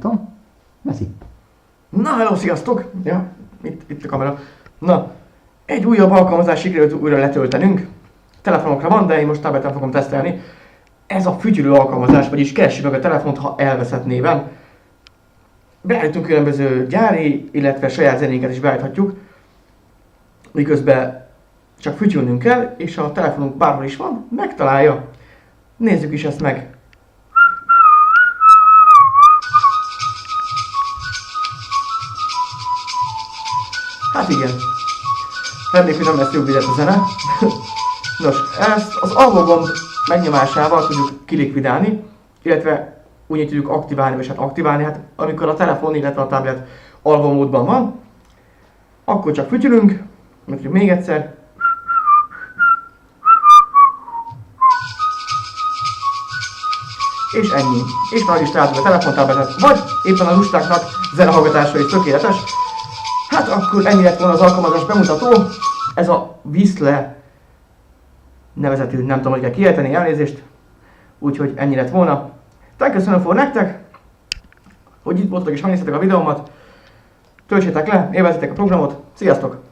Tom? Messi. Na, hello, sziasztok! Ja, itt a kamera. Na, egy újabb alkalmazást sikerült újra letöltenünk. Telefonokra van, de én most tableten fogom tesztelni. Ez a fütyülő alkalmazás, vagyis keressük meg a telefont, ha elveszett néven. Beállítunk különböző gyári, illetve saját zenéket is beállíthatjuk. Miközben csak fütyülnünk kell, és a telefonunk bárhol is van, megtalálja. Nézzük is ezt meg. Hát igen. Reméljük, hogy nem lesz jobb a zene. Nos, ezt az alvógomb megnyomásával tudjuk kilikvidálni, illetve úgy tudjuk aktiválni, vagy hát aktiválni, hát amikor a telefon, illetve a tablet alvómódban van, akkor csak fütyülünk, mondjuk még egyszer. És ennyi. És már is találtuk a telefontabletet, vagy éppen a lustáknak zenehallgatásra is tökéletes. Hát akkor ennyi lett volna az alkalmazás bemutató. Ez a Whistle nevezetű, nem tudom, hogy kell kiejteni, elnézést. Úgyhogy ennyi lett volna. Köszönöm for nektek, hogy itt voltatok és megnéztétek a videómat. Töltsétek le, élvezzetek a programot. Sziasztok!